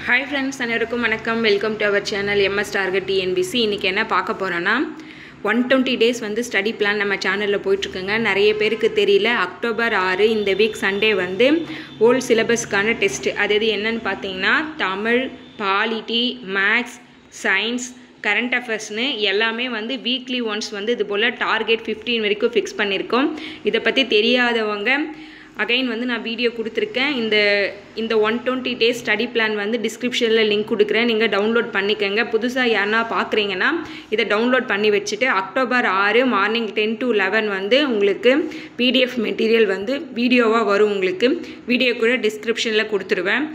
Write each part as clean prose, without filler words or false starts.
Hi friends, அனைவருக்கும் வணக்கம். Welcome to our channel MS Target TNBC. இன்னைக்கு என்ன பார்க்க போறோம்னா 120 days வந்து ஸ்டடி பிளான் நம்ம சேனல்ல போயிட்டு இருக்குங்க. நிறைய பேருக்கு தெரியல. அக்டோபர் 6 இந்த வீக் சண்டே வந்து ஓல்ட் சிலபஸ்க்கான டெஸ்ட். அது என்னன்னு பார்த்தீங்கன்னா Tamil, polity, maths, science, current அஃபேர்ஸ்னு எல்லாமே வந்து வீக்லி ஒன்ஸ் வந்து இது போல் டார்கெட் 15 வரைக்கும் ஃபிக்ஸ் பண்ணியிருக்கோம். இதை பற்றி தெரியாதவங்க அகைன் வந்து நான் வீடியோ கொடுத்துருக்கேன். இந்த 120 days ஸ்டடி பிளான் வந்து டிஸ்கிரிப்ஷனில் லிங்க் கொடுக்குறேன். நீங்கள் டவுன்லோட் பண்ணிக்கோங்க. புதுசாக யாருன்னா பார்க்குறீங்கன்னா இதை டவுன்லோட் பண்ணி வச்சுட்டு அக்டோபர் 6 மார்னிங் 10 to 11 வந்து உங்களுக்கு பிடிஎஃப் மெட்டீரியல் வந்து வீடியோவாக வரும். உங்களுக்கு வீடியோ கூட டிஸ்கிரிப்ஷனில் கொடுத்துருவேன்.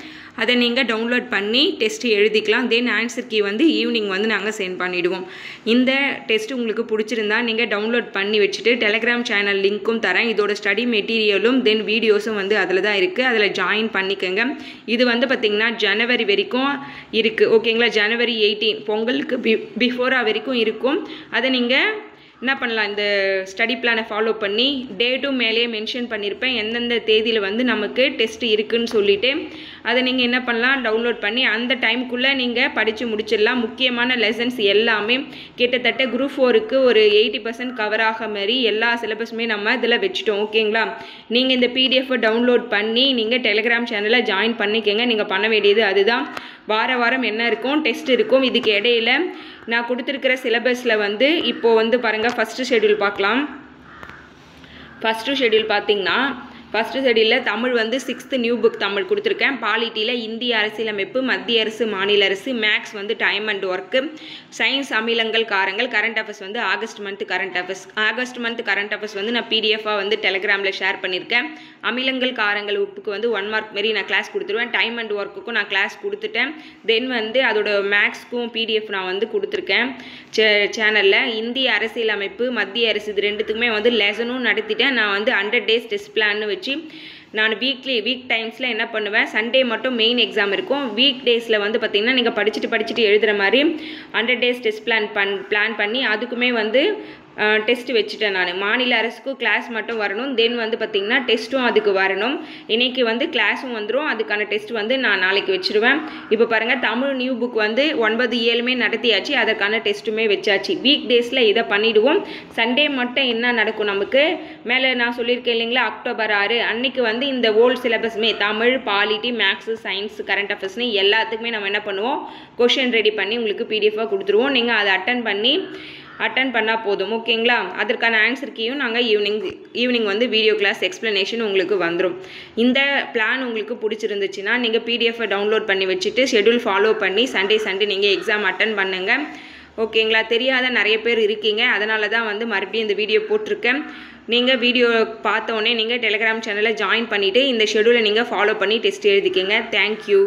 அதை நீங்கள் டவுன்லோட் பண்ணி டெஸ்ட் எழுதிக்கலாம். தென் ஆன்சர் கீ வந்து ஈவினிங் வந்து நாங்கள் சென்ட் பண்ணிவிடுவோம். இந்த டெஸ்ட் உங்களுக்கு பிடிச்சிருந்தா நீங்கள் டவுன்லோட் பண்ணி வச்சுட்டு டெலிகிராம் சேனல் லிங்க்கும் தரேன். இதோட ஸ்டடி மெட்டீரியலும் தென் வீடியோஸும் வந்து அதில் தான் இருக்குது. அதில் ஜாயின் பண்ணிக்கோங்க. இது வந்து பார்த்திங்கன்னா ஜனவரி வரைக்கும் இருக்குது. ஓகேங்களா? ஜனவரி 18 பொங்கலுக்கு பிஃபோராக வரைக்கும் இருக்கும். அதை நீங்கள் என்ன பண்ணலாம், இந்த ஸ்டடி பிளானை ஃபாலோ பண்ணி டேட்டும் மேலேயே மென்ஷன் பண்ணியிருப்பேன் எந்தெந்த தேதியில் வந்து நமக்கு டெஸ்ட் இருக்குதுன்னு சொல்லிவிட்டு அதை நீங்கள் என்ன பண்ணலாம், டவுன்லோட் பண்ணி அந்த டைமுக்குள்ளே நீங்கள் படித்து முடிச்சிடலாம். முக்கியமான லெசன்ஸ் எல்லாமே கிட்டத்தட்ட குரூப் 4க்கு ஒரு 80% கவர் ஆக மாதிரி எல்லா சிலபஸுமே நம்ம இதில் வச்சுட்டோம். ஓகேங்களா? நீங்கள் இந்த பிடிஎஃப்பை டவுன்லோட் பண்ணி நீங்கள் டெலிகிராம் சேனலில் ஜாயின் பண்ணிக்கோங்க. நீங்கள் பண்ண வேண்டியது அதுதான். வாரம் என்ன இருக்கும், டெஸ்ட் இருக்கும். இதுக்கு இடையில நான் கொடுத்துருக்கிற சிலபஸில் வந்து இப்போது வந்து பாருங்கள், ஃபஸ்ட்டு ஷெட்யூல் பார்க்கலாம். ஃபஸ்ட்டு ஷெட்யூல் பார்த்திங்கன்னா ஃபஸ்ட்டு ஷெட்யூலில் தமிழ் வந்து 6th நியூ புக் தமிழ் கொடுத்துருக்கேன். பாலிட்டியில் இந்திய அரசியலமைப்பு, மத்திய அரசு, மாநில அரசு, மேக்ஸ் வந்து டைம் அண்ட் ஒர்க்கு, சயின்ஸ் அமிலங்கள் காரங்கள், கரண்ட் அஃபேர்ஸ் வந்து ஆகஸ்ட் மந்த் கரண்ட் அஃபேர்ஸ் வந்து நான் பிடிஎஃபாக வந்து டெலிகிராமில் ஷேர் பண்ணியிருக்கேன். அமிலங்கள் காரங்கள் உப்புக்கு வந்து 1 மார்க் மாரி நான் கிளாஸ் கொடுத்துருவேன். டைம் அண்ட் ஒர்க்குக்கும் நான் கிளாஸ் கொடுத்துட்டேன். தென் வந்து அதோட மேக்ஸ்க்கும் பிடிஎஃப் நான் வந்து கொடுத்துருக்கேன் சேனலில். இந்திய அரசியலமைப்பு, மத்திய அரசு இது ரெண்டுத்துக்குமே வந்து லெசனும் நடத்திட்டேன். நான் வந்து 100 days டெஸ்ட் பிளான்னு வச்சு நான் வீக் டைம்ஸில் என்ன பண்ணுவேன், சண்டே மட்டும் மெயின் எக்ஸாம் இருக்கும். வீக் டேஸில் வந்து பார்த்திங்கன்னா நீங்கள் படிச்சுட்டு எழுதுகிற மாதிரி 100 days டெஸ்ட் பிளான் பண்ணி அதுக்குமே வந்து டெஸ்ட் வச்சுட்டேன். நான் மாநில அரசுக்கும் கிளாஸ் மட்டும் வரணும். தென் வந்து பார்த்திங்கன்னா டெஸ்ட்டும் அதுக்கு வரணும். இன்றைக்கி வந்து கிளாஸும் வந்துடும். அதுக்கான டெஸ்ட் வந்து நான் நாளைக்கு வச்சுருவேன். இப்போ பாருங்கள், தமிழ் நியூ புக் வந்து 9-7 நடத்தியாச்சு. அதற்கான டெஸ்ட்டுமே வச்சாச்சு. வீக் டேஸில் இதை பண்ணிவிடுவோம். சண்டே மட்டும் என்ன நடக்கும் நமக்கு, மேலே நான் சொல்லியிருக்கேன் இல்லைங்களா, அக்டோபர் 6 அன்றைக்கி வந்து இந்த ஓல்டு சிலபஸ்மே Tamil, polity, maths, science, current அஃபேர்ஸ்னு எல்லாத்துக்குமே நம்ம என்ன பண்ணுவோம், கொஷின் ரெடி பண்ணி உங்களுக்கு பிடிஎஃபாக கொடுத்துருவோம். நீங்கள் அதை அட்டன் பண்ணால் போதும். ஓகேங்களா? அதற்கான ஆன்சர் கீயும் நாங்கள் ஈவினிங் வந்து வீடியோ கிளாஸ் எக்ஸ்ப்ளனேஷன் உங்களுக்கு வந்துடும். இந்த பிளான் உங்களுக்கு பிடிச்சிருந்துச்சுன்னா நீங்கள் பிடிஎஃபை டவுன்லோட் பண்ணி வச்சுட்டு ஷெட்யூல் ஃபாலோ பண்ணி சண்டே நீங்கள் எக்ஸாம் அட்டன் பண்ணுங்கள். ஓகேங்களா? தெரியாத நிறைய பேர் இருக்கீங்க. அதனால தான் வந்து மறுபடியும் இந்த வீடியோ போட்டிருக்கேன். நீங்கள் வீடியோ பார்த்தோன்னே நீங்கள் டெலிகிராம் சேனலில் ஜாயின் பண்ணிவிட்டு இந்த ஷெட்யூலை நீங்கள் ஃபாலோ பண்ணி டெஸ்ட் எழுதிக்கங்க. தேங்க்யூ.